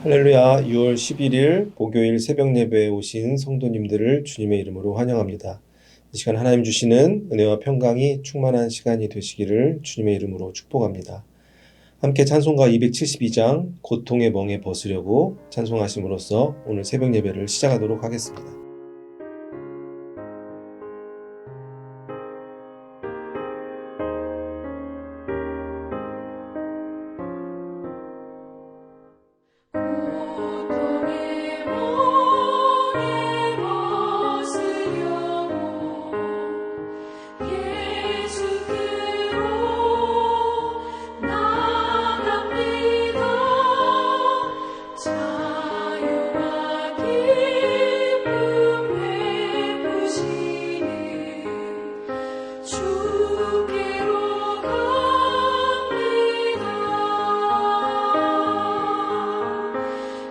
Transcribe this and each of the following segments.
할렐루야, 6월 11일 목요일 새벽 예배에 오신 성도님들을 주님의 이름으로 환영합니다. 이 시간 하나님 주시는 은혜와 평강이 충만한 시간이 되시기를 주님의 이름으로 축복합니다. 함께 찬송가 272장 고통의 멍에 벗으려고 찬송하심으로써 오늘 새벽 예배를 시작하도록 하겠습니다. 고통의 멍에 벗으려고 예수께로 나갑니다. 자유와 기쁨 베푸시는 주께로 갑니다.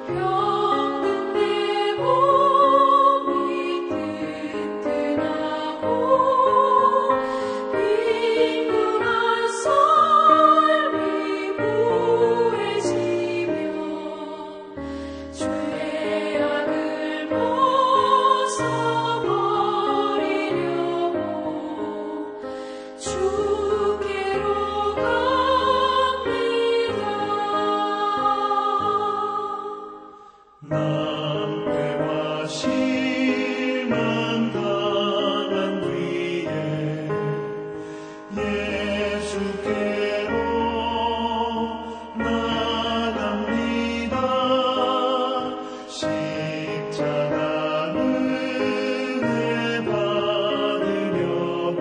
병든 내 몸이 튼튼하고 빈곤한 삶이 부해지며 죄악을 벗어버리려고 주께로 갑니다. 낭패와 실망 당한 뒤에 예수께로 나갑니다. 십자가 은혜 받으려고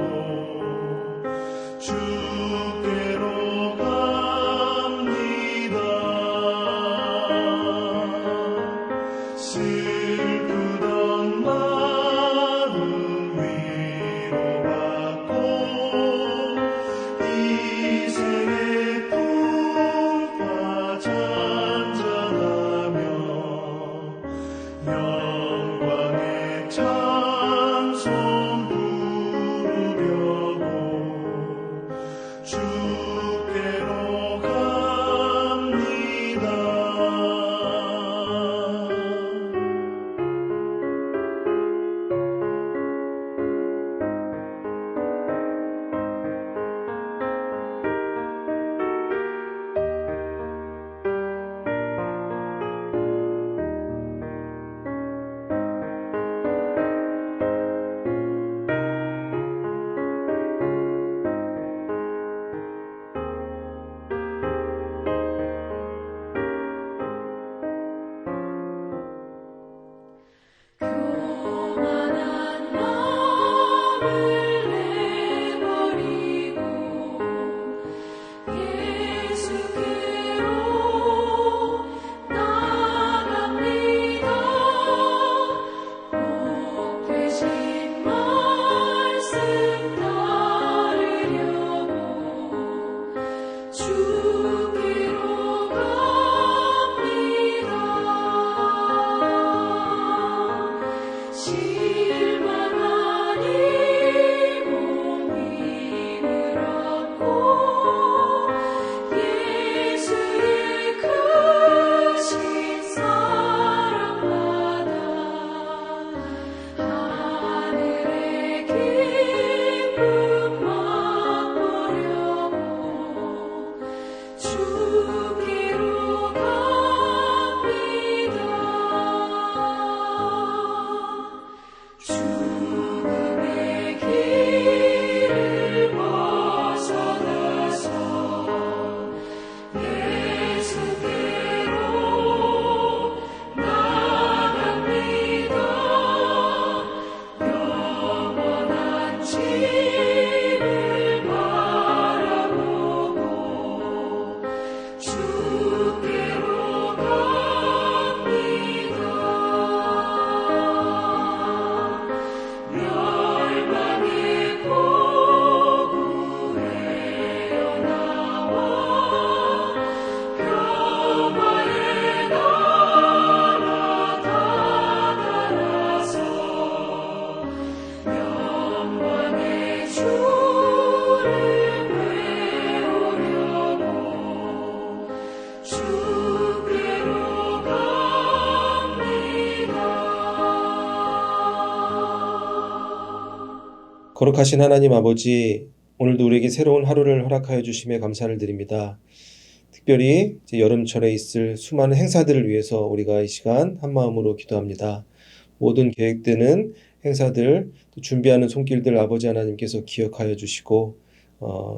주께로 갑니다. 슬프던 마음 위로받고 이생의 풍파 잔잔하며 영광의 찬송 부르려고 주께로 갑니다. 거룩하신 하나님 아버지, 오늘도 우리에게 새로운 하루를 허락하여 주심에 감사를 드립니다. 특별히 이제 여름철에 있을 수많은 행사들을 위해서 우리가 이 시간 한 마음으로 기도합니다. 모든 계획되는 행사들, 또 준비하는 손길들 아버지 하나님께서 기억하여 주시고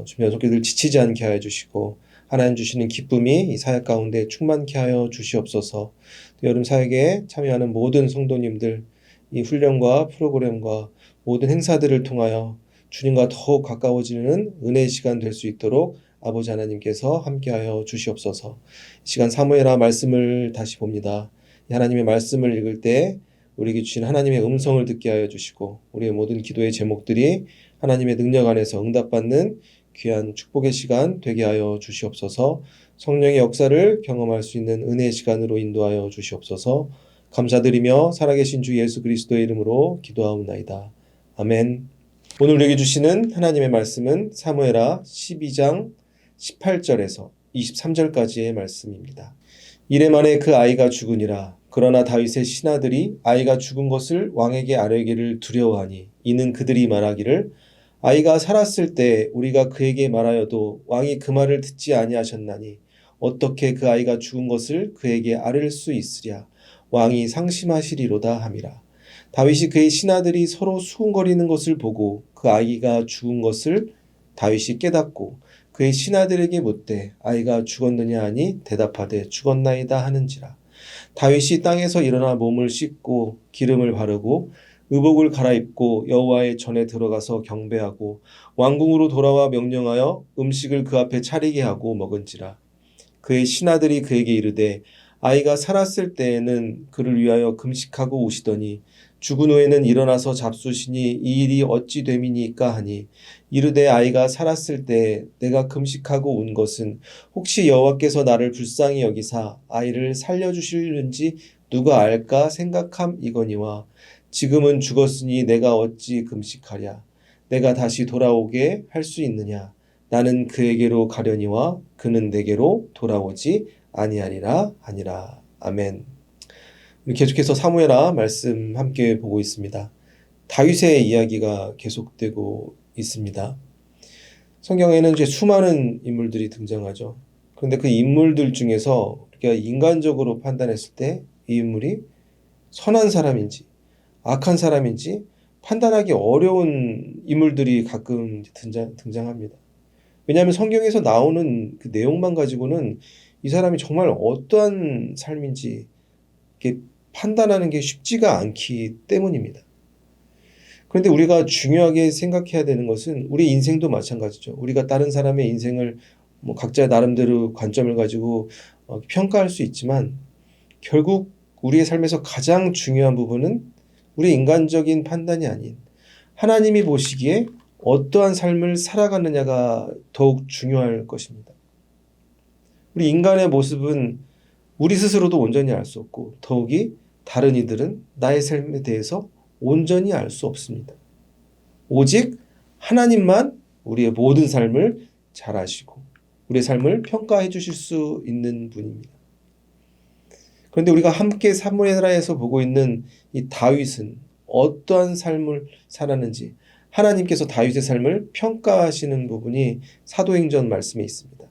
준비하는 손길들 지치지 않게 하여 주시고 하나님 주시는 기쁨이 이 사역 가운데 충만케 하여 주시옵소서. 또 여름 사역에 참여하는 모든 성도님들 이 훈련과 프로그램과 모든 행사들을 통하여 주님과 더욱 가까워지는 은혜의 시간 될 수 있도록 아버지 하나님께서 함께하여 주시옵소서. 이 시간 사무엘하 말씀을 다시 봅니다. 이 하나님의 말씀을 읽을 때 우리에게 주신 하나님의 음성을 듣게 하여 주시고 우리의 모든 기도의 제목들이 하나님의 능력 안에서 응답받는 귀한 축복의 시간 되게 하여 주시옵소서. 성령의 역사를 경험할 수 있는 은혜의 시간으로 인도하여 주시옵소서. 감사드리며 살아계신 주 예수 그리스도의 이름으로 기도하옵나이다. 아멘. 오늘 우리에게 주시는 하나님의 말씀은 사무엘하 12장 18절에서 23절까지의 말씀입니다. 이레 만에 그 아이가 죽으니라. 그러나 다윗의 신하들이 아이가 죽은 것을 왕에게 아뢰기를 두려워하니 이는 그들이 말하기를 아이가 살았을 때 우리가 그에게 말하여도 왕이 그 말을 듣지 아니하셨나니 어떻게 그 아이가 죽은 것을 그에게 아뢰 수 있으랴. 왕이 상심하시리로다 함이라. 다윗이 그의 신하들이 서로 수군거리는 것을 보고 그 아이가 죽은 것을 다윗이 깨닫고 그의 신하들에게 묻되 아이가 죽었느냐 하니 대답하되 죽었나이다 하는지라. 다윗이 땅에서 일어나 몸을 씻고 기름을 바르고 의복을 갈아입고 여호와의 전에 들어가서 경배하고 왕궁으로 돌아와 명령하여 음식을 그 앞에 차리게 하고 먹은지라. 그의 신하들이 그에게 이르되 아이가 살았을 때에는 그를 위하여 금식하고 오시더니 죽은 후에는 일어나서 잡수시니 이 일이 어찌 됨이니까 하니 이르되 아이가 살았을 때 내가 금식하고 온 것은 혹시 여호와께서 나를 불쌍히 여기사 아이를 살려주실는지 누가 알까 생각함이거니와 지금은 죽었으니 내가 어찌 금식하랴. 내가 다시 돌아오게 할 수 있느냐. 나는 그에게로 가려니와 그는 내게로 돌아오지 아니하리라 하니라. 아멘. 계속해서 사무엘하 말씀 함께 보고 있습니다. 다윗의 이야기가 계속되고 있습니다. 성경에는 이제 수많은 인물들이 등장하죠. 그런데 그 인물들 중에서 우리가 인간적으로 판단했을 때 이 인물이 선한 사람인지 악한 사람인지 판단하기 어려운 인물들이 가끔 등장합니다. 왜냐하면 성경에서 나오는 그 내용만 가지고는 이 사람이 정말 어떠한 삶인지 이렇게 판단하는 게 쉽지가 않기 때문입니다. 그런데 우리가 중요하게 생각해야 되는 것은 우리 인생도 마찬가지죠. 우리가 다른 사람의 인생을 각자 나름대로 관점을 가지고 평가할 수 있지만 결국 우리의 삶에서 가장 중요한 부분은 우리 인간적인 판단이 아닌 하나님이 보시기에 어떠한 삶을 살아가느냐가 더욱 중요할 것입니다. 우리 인간의 모습은 우리 스스로도 온전히 알 수 없고 더욱이 다른 이들은 나의 삶에 대해서 온전히 알 수 없습니다. 오직 하나님만 우리의 모든 삶을 잘 아시고 우리의 삶을 평가해 주실 수 있는 분입니다. 그런데 우리가 함께 사무엘하에서 보고 있는 이 다윗은 어떠한 삶을 살았는지 하나님께서 다윗의 삶을 평가하시는 부분이 사도행전 말씀에 있습니다.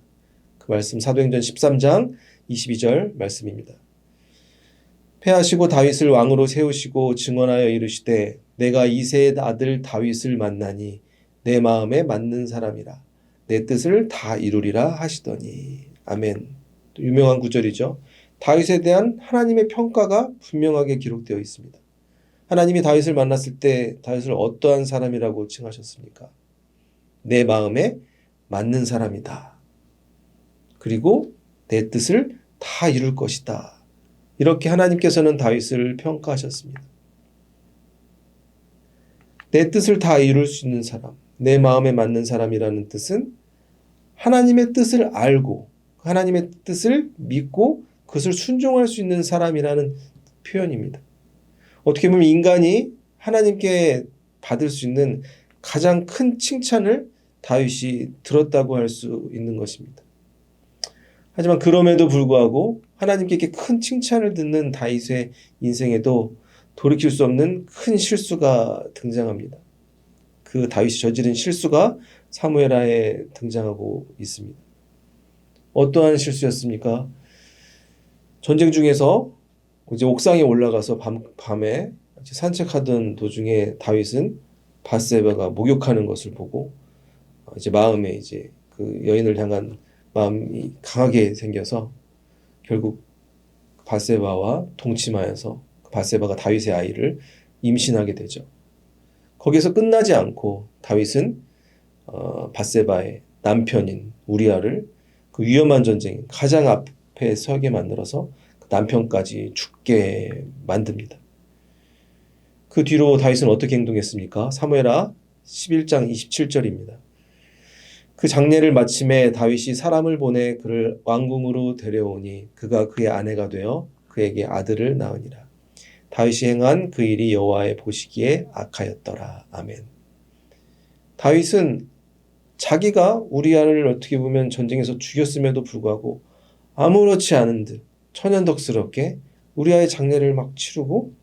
그 말씀 사도행전 13장 22절 말씀입니다. 패하시고 다윗을 왕으로 세우시고 증언하여 이르시되 내가 이새의 아들 다윗을 만나니 내 마음에 맞는 사람이라 내 뜻을 다 이루리라 하시더니. 아멘. 또 유명한 구절이죠. 다윗에 대한 하나님의 평가가 분명하게 기록되어 있습니다. 하나님이 다윗을 만났을 때 다윗을 어떠한 사람이라고 칭하셨습니까? 내 마음에 맞는 사람이다. 그리고 내 뜻을 다 이룰 것이다. 이렇게 하나님께서는 다윗을 평가하셨습니다. 내 뜻을 다 이룰 수 있는 사람, 내 마음에 맞는 사람이라는 뜻은 하나님의 뜻을 알고 하나님의 뜻을 믿고 그것을 순종할 수 있는 사람이라는 표현입니다. 어떻게 보면 인간이 하나님께 받을 수 있는 가장 큰 칭찬을 다윗이 들었다고 할 수 있는 것입니다. 하지만 그럼에도 불구하고 하나님께 이렇게 큰 칭찬을 듣는 다윗의 인생에도 돌이킬 수 없는 큰 실수가 등장합니다. 그 다윗이 저지른 실수가 사무엘하에 등장하고 있습니다. 어떠한 실수였습니까? 전쟁 중에서 이제 옥상에 올라가서 밤에 산책하던 도중에 다윗은 밧세바가 목욕하는 것을 보고 이제 마음에 이제 그 여인을 향한 마음이 강하게 생겨서 결국 밧세바와 동침하여서 밧세바가 다윗의 아이를 임신하게 되죠. 거기서 끝나지 않고 다윗은 밧세바의 남편인 우리아를 그 위험한 전쟁 가장 앞에 서게 만들어서 그 남편까지 죽게 만듭니다. 그 뒤로 다윗은 어떻게 행동했습니까? 사무엘하 11장 27절입니다. 그 장례를 마침에 다윗이 사람을 보내 그를 왕궁으로 데려오니 그가 그의 아내가 되어 그에게 아들을 낳으니라. 다윗이 행한 그 일이 여호와의 보시기에 악하였더라. 아멘. 다윗은 자기가 우리아를 어떻게 보면 전쟁에서 죽였음에도 불구하고 아무렇지 않은 듯 천연덕스럽게 우리아의 장례를 막 치르고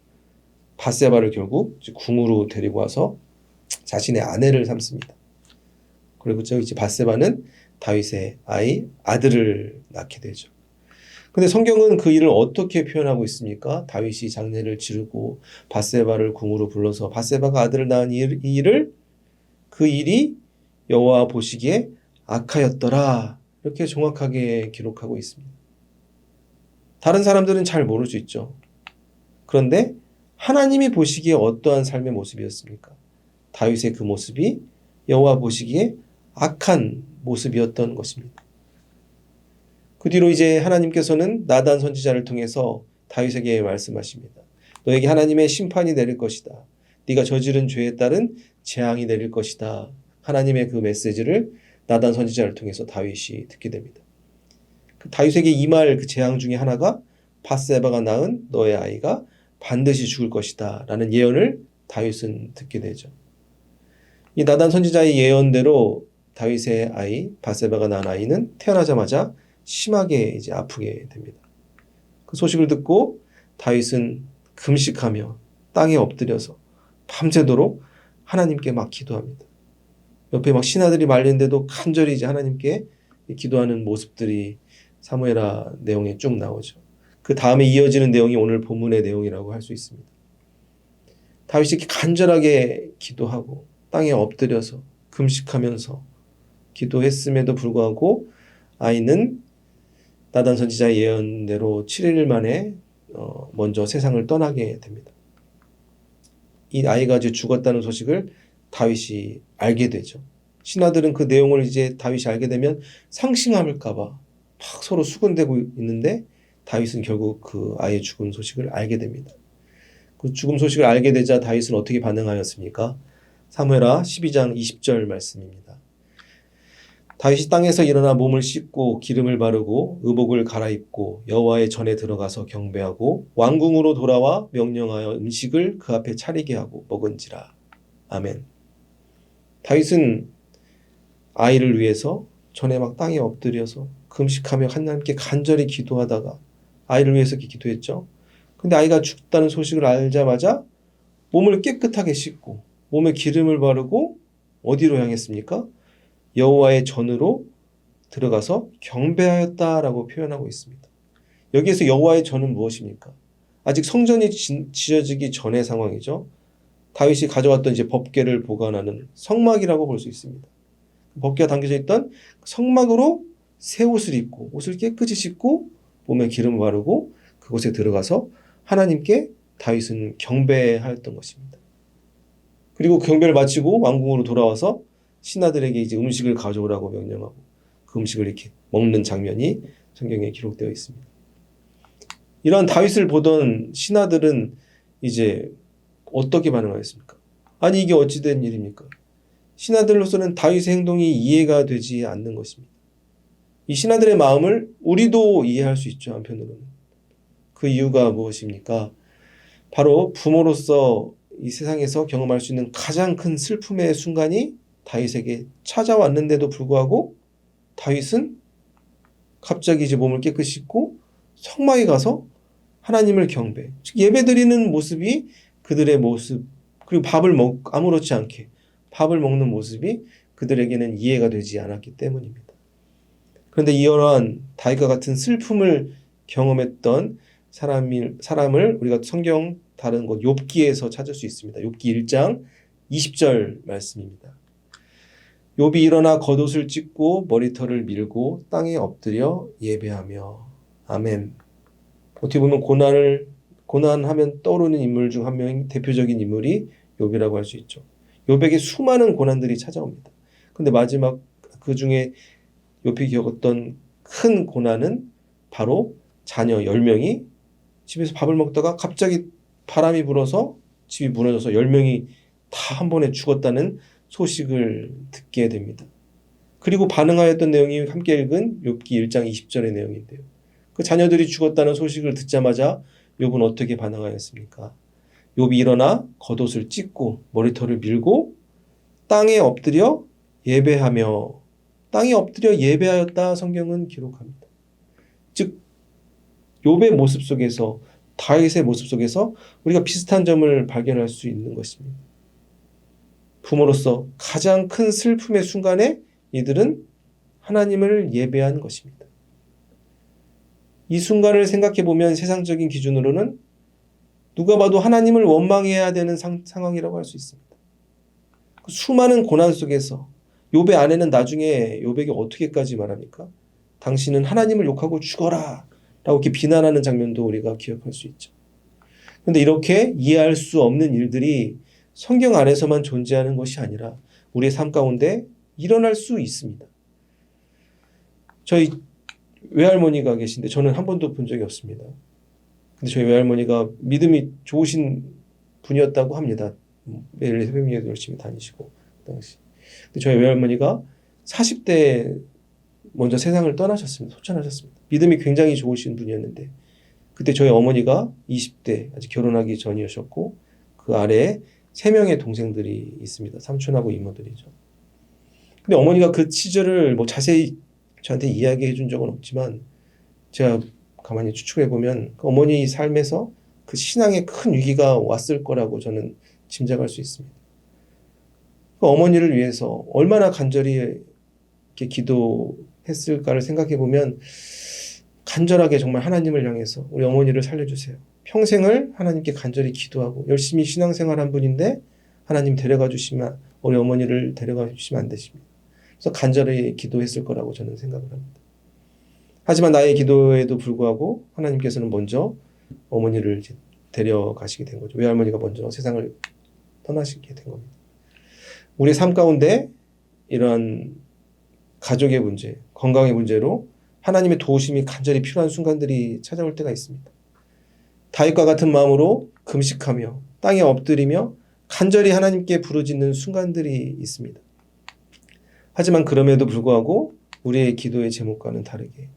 밧세바를 결국 궁으로 데리고 와서 자신의 아내를 삼습니다. 그리고 이제 밧세바는 다윗의 아들을 낳게 되죠. 근데 성경은 그 일을 어떻게 표현하고 있습니까? 다윗이 장례를 치르고 밧세바를 궁으로 불러서 밧세바가 아들을 낳은 그 일이 여호와 보시기에 악하였더라. 이렇게 정확하게 기록하고 있습니다. 다른 사람들은 잘 모를 수 있죠. 그런데 하나님이 보시기에 어떠한 삶의 모습이었습니까? 다윗의 그 모습이 여호와 보시기에 악한 모습이었던 것입니다. 그 뒤로 이제 하나님께서는 나단 선지자를 통해서 다윗에게 말씀하십니다. 너에게 하나님의 심판이 내릴 것이다. 네가 저지른 죄에 따른 재앙이 내릴 것이다. 하나님의 그 메시지를 나단 선지자를 통해서 다윗이 듣게 됩니다. 그 다윗에게 임할 그 재앙 중에 하나가 밧세바가 낳은 너의 아이가 반드시 죽을 것이다 라는 예언을 다윗은 듣게 되죠. 이 나단 선지자의 예언대로 다윗의 아이 밧세바가 낳은 아이는 태어나자마자 심하게 이제 아프게 됩니다. 그 소식을 듣고 다윗은 금식하며 땅에 엎드려서 밤새도록 하나님께 막 기도합니다. 옆에 막 신하들이 말리는데도 간절히 이제 하나님께 기도하는 모습들이 사무엘하 내용에 쭉 나오죠. 그 다음에 이어지는 내용이 오늘 본문의 내용이라고 할 수 있습니다. 다윗이 이렇게 간절하게 기도하고 땅에 엎드려서 금식하면서 기도했음에도 불구하고 아이는 나단 선지자의 예언대로 7일 만에 먼저 세상을 떠나게 됩니다. 이 아이가 이제 죽었다는 소식을 다윗이 알게 되죠. 신하들은 그 내용을 이제 다윗이 알게 되면 상심할까 봐 막 서로 수군대고 있는데 다윗은 결국 그 아이의 죽음 소식을 알게 됩니다. 그 죽음 소식을 알게 되자 다윗은 어떻게 반응하였습니까? 사무엘하 12장 20절 말씀입니다. 다윗이 땅에서 일어나 몸을 씻고 기름을 바르고 의복을 갈아입고 여호와의 전에 들어가서 경배하고 왕궁으로 돌아와 명령하여 음식을 그 앞에 차리게 하고 먹은지라. 아멘. 다윗은 아이를 위해서 전에 막 땅에 엎드려서 금식하며 하나님께 간절히 기도하다가 아이를 위해서 이렇게 기도했죠. 근데 아이가 죽다는 소식을 알자마자 몸을 깨끗하게 씻고 몸에 기름을 바르고 어디로 향했습니까? 여호와의 전으로 들어가서 경배하였다라고 표현하고 있습니다. 여기에서 여호와의 전은 무엇입니까? 아직 성전이 지어지기 전의 상황이죠. 다윗이 가져왔던 이제 법궤를 보관하는 성막이라고 볼 수 있습니다. 법궤가 담겨져 있던 성막으로 새 옷을 입고 옷을 깨끗이 씻고 몸에 기름을 바르고 그곳에 들어가서 하나님께 다윗은 경배하였던 것입니다. 그리고 경배를 마치고 왕궁으로 돌아와서 신하들에게 이제 음식을 가져오라고 명령하고 그 음식을 이렇게 먹는 장면이 성경에 기록되어 있습니다. 이런 다윗을 보던 신하들은 이제 어떻게 반응하였습니까? 아니 이게 어찌된 일입니까? 신하들로서는 다윗의 행동이 이해가 되지 않는 것입니다. 이 신하들의 마음을 우리도 이해할 수 있죠. 한편으로는. 그 이유가 무엇입니까? 바로 부모로서 이 세상에서 경험할 수 있는 가장 큰 슬픔의 순간이 다윗에게 찾아왔는데도 불구하고 다윗은 갑자기 이제 몸을 깨끗이 씻고 성막에 가서 하나님을 경배, 즉 예배드리는 모습이 그들의 모습, 그리고 밥을 아무렇지 않게 밥을 먹는 모습이 그들에게는 이해가 되지 않았기 때문입니다. 그런데 이러한 다윗과 같은 슬픔을 경험했던 사람을 우리가 성경 다른 곳 욥기에서 찾을 수 있습니다. 욥기 1장 20절 말씀입니다. 욥이 일어나 겉옷을 찢고 머리털을 밀고 땅에 엎드려 예배하며. 아멘. 어떻게 보면 고난하면 떠오르는 인물 중 한 명이 대표적인 인물이 욥이라고 할 수 있죠. 욥에게 수많은 고난들이 찾아옵니다. 근데 마지막 그 중에 욥이 겪었던 큰 고난은 바로 자녀 10명이 집에서 밥을 먹다가 갑자기 바람이 불어서 집이 무너져서 10명이 다 한 번에 죽었다는 소식을 듣게 됩니다. 그리고 반응하였던 내용이 함께 읽은 욥기 1장 20절의 내용인데요. 그 자녀들이 죽었다는 소식을 듣자마자 욥은 어떻게 반응하였습니까? 욥이 일어나 겉옷을 찢고 머리털을 밀고 땅에 엎드려 예배하며. 땅에 엎드려 예배하였다 성경은 기록합니다. 즉 욥의 모습 속에서, 다윗의 모습 속에서 우리가 비슷한 점을 발견할 수 있는 것입니다. 부모로서 가장 큰 슬픔의 순간에 이들은 하나님을 예배한 것입니다. 이 순간을 생각해 보면 세상적인 기준으로는 누가 봐도 하나님을 원망해야 되는 상황이라고 할 수 있습니다. 그 수많은 고난 속에서 욥의 아내는 나중에 욥에게 어떻게까지 말합니까? 당신은 하나님을 욕하고 죽어라 라고 이렇게 비난하는 장면도 우리가 기억할 수 있죠. 그런데 이렇게 이해할 수 없는 일들이 성경 안에서만 존재하는 것이 아니라 우리의 삶 가운데 일어날 수 있습니다. 저희 외할머니가 계신데 저는 한 번도 본 적이 없습니다. 근데 저희 외할머니가 믿음이 좋으신 분이었다고 합니다. 매일 새벽예배 열심히 다니시고 그 당시. 근데 저희 외할머니가 40대에 먼저 세상을 떠나셨습니다. 소천하셨습니다. 믿음이 굉장히 좋으신 분이었는데 그때 저희 어머니가 20대 아직 결혼하기 전이셨고 그 아래에 3명의 동생들이 있습니다. 삼촌하고 이모들이죠. 근데 어머니가 그 시절을 뭐 자세히 저한테 이야기해 준 적은 없지만 제가 가만히 추측해 보면 그 어머니 삶에서 그 신앙에 큰 위기가 왔을 거라고 저는 짐작할 수 있습니다. 그 어머니를 위해서 얼마나 간절히 이렇게 기도했을까를 생각해 보면 간절하게 정말 하나님을 향해서 우리 어머니를 살려주세요. 평생을 하나님께 간절히 기도하고 열심히 신앙생활한 분인데 하나님 데려가 주시면 우리 어머니를 데려가 주시면 안 되십니다. 그래서 간절히 기도했을 거라고 저는 생각을 합니다. 하지만 나의 기도에도 불구하고 하나님께서는 먼저 어머니를 데려가시게 된 거죠. 외할머니가 먼저 세상을 떠나시게 된 겁니다. 우리의 삶 가운데 이러한 가족의 문제, 건강의 문제로 하나님의 도우심이 간절히 필요한 순간들이 찾아올 때가 있습니다. 다윗과 같은 마음으로 금식하며 땅에 엎드리며 간절히 하나님께 부르짖는 순간들이 있습니다. 하지만 그럼에도 불구하고 우리의 기도의 제목과는 다르게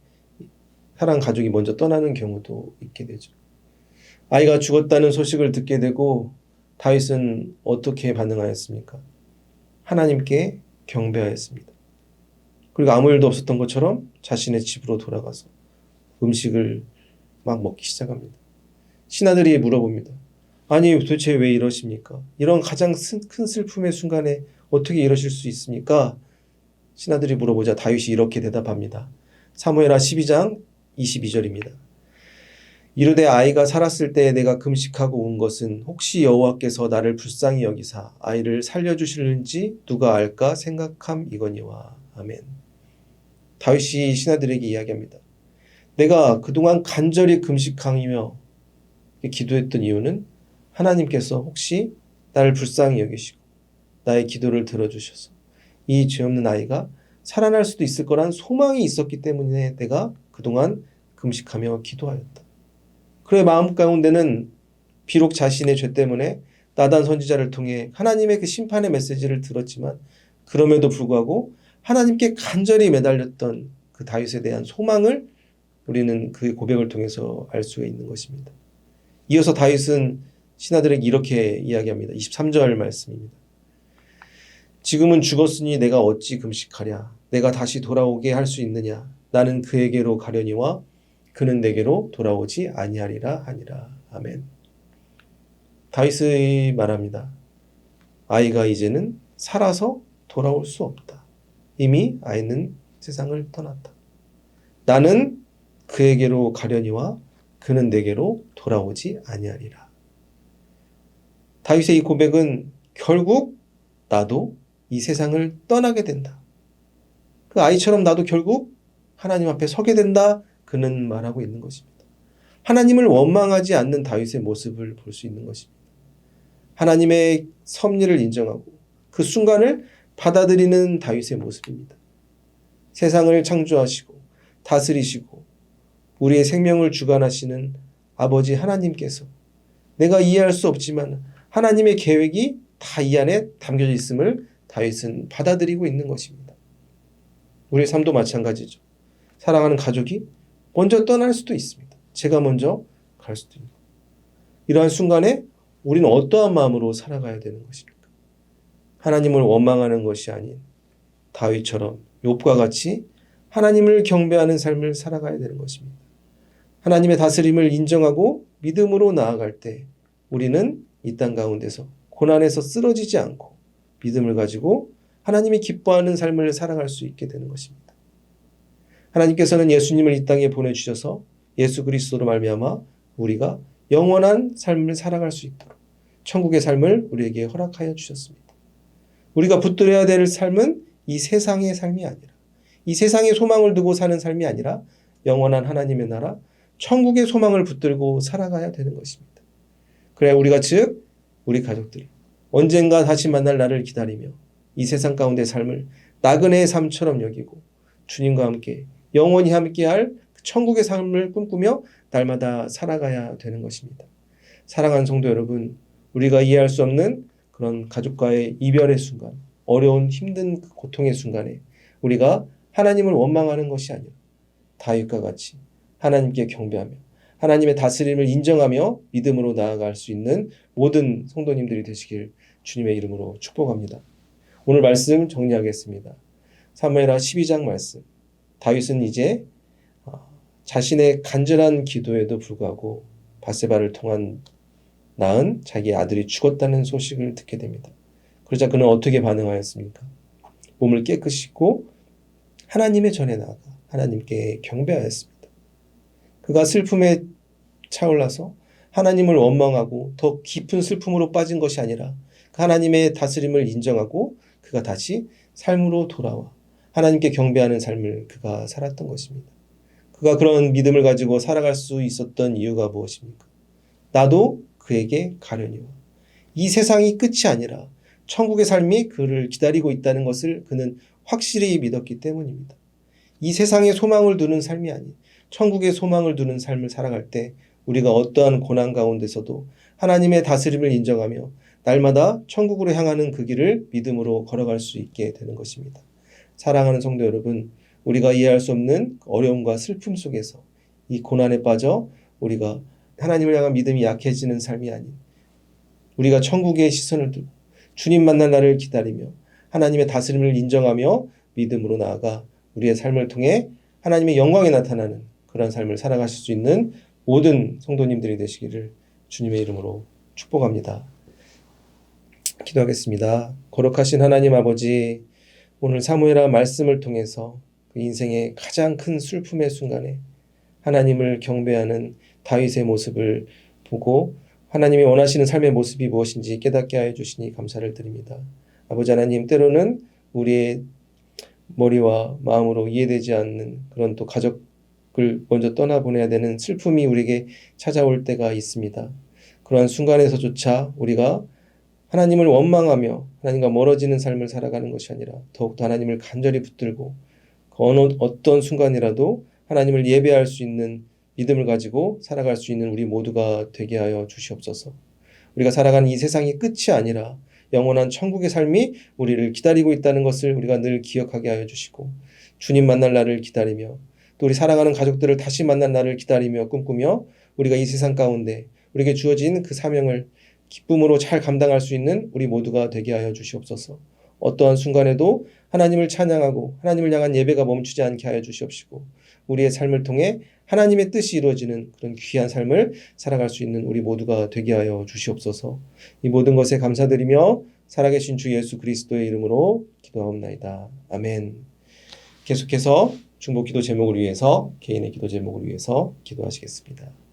사랑 가족이 먼저 떠나는 경우도 있게 되죠. 아이가 죽었다는 소식을 듣게 되고 다윗은 어떻게 반응하였습니까? 하나님께 경배하였습니다. 그리고 아무 일도 없었던 것처럼 자신의 집으로 돌아가서 음식을 막 먹기 시작합니다. 신하들이 물어봅니다. 아니 도대체 왜 이러십니까? 이런 가장 큰 슬픔의 순간에 어떻게 이러실 수 있습니까? 신하들이 물어보자 다윗이 이렇게 대답합니다. 사무엘하 12장 22절입니다. 이르되 아이가 살았을 때에 내가 금식하고 온 것은 혹시 여호와께서 나를 불쌍히 여기사 아이를 살려주실는지 누가 알까 생각함이거니와. 아멘. 다윗이 신하들에게 이야기합니다. 내가 그동안 간절히 금식하며 기도했던 이유는 하나님께서 혹시 나를 불쌍히 여기시고 나의 기도를 들어주셔서 이 죄 없는 아이가 살아날 수도 있을 거란 소망이 있었기 때문에 내가 그동안 금식하며 기도하였다. 그의 마음 가운데는 비록 자신의 죄 때문에 나단 선지자를 통해 하나님의 그 심판의 메시지를 들었지만 그럼에도 불구하고 하나님께 간절히 매달렸던 그 다윗에 대한 소망을 우리는 그 고백을 통해서 알 수가 있는 것입니다. 이어서 다윗은 신하들에게 이렇게 이야기합니다. 23절 말씀입니다. 지금은 죽었으니 내가 어찌 금식하랴. 내가 다시 돌아오게 할 수 있느냐. 나는 그에게로 가려니와 그는 내게로 돌아오지 아니하리라 하니라. 아멘. 다윗이 말합니다. 아이가 이제는 살아서 돌아올 수 없다. 이미 아이는 세상을 떠났다. 나는 그에게로 가려니와 그는 내게로 돌아오지 아니하리라. 다윗의 이 고백은 결국 나도 이 세상을 떠나게 된다. 그 아이처럼 나도 결국 하나님 앞에 서게 된다. 그는 말하고 있는 것입니다. 하나님을 원망하지 않는 다윗의 모습을 볼 수 있는 것입니다. 하나님의 섭리를 인정하고 그 순간을 받아들이는 다윗의 모습입니다. 세상을 창조하시고 다스리시고 우리의 생명을 주관하시는 아버지 하나님께서 내가 이해할 수 없지만 하나님의 계획이 다 이 안에 담겨져 있음을 다윗은 받아들이고 있는 것입니다. 우리의 삶도 마찬가지죠. 사랑하는 가족이 먼저 떠날 수도 있습니다. 제가 먼저 갈 수도 있고. 이러한 순간에 우리는 어떠한 마음으로 살아가야 되는 것입니까? 하나님을 원망하는 것이 아닌 다윗처럼 욥과 같이 하나님을 경배하는 삶을 살아가야 되는 것입니다. 하나님의 다스림을 인정하고 믿음으로 나아갈 때 우리는 이 땅 가운데서 고난에서 쓰러지지 않고 믿음을 가지고 하나님이 기뻐하는 삶을 살아갈 수 있게 되는 것입니다. 하나님께서는 예수님을 이 땅에 보내주셔서 예수 그리스도로 말미암아 우리가 영원한 삶을 살아갈 수 있도록 천국의 삶을 우리에게 허락하여 주셨습니다. 우리가 붙들어야 될 삶은 이 세상의 삶이 아니라 이 세상의 소망을 두고 사는 삶이 아니라 영원한 하나님의 나라 천국의 소망을 붙들고 살아가야 되는 것입니다. 그래야 우리가 즉 우리 가족들이 언젠가 다시 만날 날을 기다리며 이 세상 가운데 삶을 나그네의 삶처럼 여기고 주님과 함께 영원히 함께할 천국의 삶을 꿈꾸며 날마다 살아가야 되는 것입니다. 사랑하는 성도 여러분, 우리가 이해할 수 없는 그런 가족과의 이별의 순간, 어려운 힘든 고통의 순간에 우리가 하나님을 원망하는 것이 아니라 다윗과 같이 하나님께 경배하며 하나님의 다스림을 인정하며 믿음으로 나아갈 수 있는 모든 성도님들이 되시길 주님의 이름으로 축복합니다. 오늘 말씀 정리하겠습니다. 사무엘하 12장 말씀. 다윗은 이제 자신의 간절한 기도에도 불구하고 밧세바를 통한 낳은 자기의 아들이 죽었다는 소식을 듣게 됩니다. 그러자 그는 어떻게 반응하였습니까? 몸을 깨끗이 씻고 하나님의 전에 나아가 하나님께 경배하였습니다. 그가 슬픔에 차올라서 하나님을 원망하고 더 깊은 슬픔으로 빠진 것이 아니라 하나님의 다스림을 인정하고 그가 다시 삶으로 돌아와 하나님께 경배하는 삶을 그가 살았던 것입니다. 그가 그런 믿음을 가지고 살아갈 수 있었던 이유가 무엇입니까? 나도 그에게 가려니와 이 세상이 끝이 아니라 천국의 삶이 그를 기다리고 있다는 것을 그는 확실히 믿었기 때문입니다. 이 세상에 소망을 두는 삶이 아닌 천국의 소망을 두는 삶을 살아갈 때 우리가 어떠한 고난 가운데서도 하나님의 다스림을 인정하며 날마다 천국으로 향하는 그 길을 믿음으로 걸어갈 수 있게 되는 것입니다. 사랑하는 성도 여러분, 우리가 이해할 수 없는 어려움과 슬픔 속에서 이 고난에 빠져 우리가 하나님을 향한 믿음이 약해지는 삶이 아닌 우리가 천국의 시선을 두고 주님 만날 날을 기다리며 하나님의 다스림을 인정하며 믿음으로 나아가 우리의 삶을 통해 하나님의 영광이 나타나는 그런 삶을 살아가실 수 있는 모든 성도님들이 되시기를 주님의 이름으로 축복합니다. 기도하겠습니다. 거룩하신 하나님 아버지, 오늘 사무엘하 말씀을 통해서 그 인생의 가장 큰 슬픔의 순간에 하나님을 경배하는 다윗의 모습을 보고 하나님이 원하시는 삶의 모습이 무엇인지 깨닫게 하여 주시니 감사를 드립니다. 아버지 하나님, 때로는 우리의 머리와 마음으로 이해되지 않는 그런 또 가족을 먼저 떠나보내야 되는 슬픔이 우리에게 찾아올 때가 있습니다. 그러한 순간에서조차 우리가 하나님을 원망하며 하나님과 멀어지는 삶을 살아가는 것이 아니라 더욱더 하나님을 간절히 붙들고 어떤 순간이라도 하나님을 예배할 수 있는 믿음을 가지고 살아갈 수 있는 우리 모두가 되게 하여 주시옵소서. 우리가 살아가는 이 세상이 끝이 아니라 영원한 천국의 삶이 우리를 기다리고 있다는 것을 우리가 늘 기억하게 하여 주시고 주님 만날 날을 기다리며 또 우리 사랑하는 가족들을 다시 만날 날을 기다리며 꿈꾸며 우리가 이 세상 가운데 우리에게 주어진 그 사명을 기쁨으로 잘 감당할 수 있는 우리 모두가 되게 하여 주시옵소서. 어떠한 순간에도 하나님을 찬양하고 하나님을 향한 예배가 멈추지 않게 하여 주시옵시고 우리의 삶을 통해 하나님의 뜻이 이루어지는 그런 귀한 삶을 살아갈 수 있는 우리 모두가 되게 하여 주시옵소서. 이 모든 것에 감사드리며 살아계신 주 예수 그리스도의 이름으로 기도하옵나이다. 아멘. 계속해서 중보 기도 제목을 위해서 개인의 기도 제목을 위해서 기도하시겠습니다.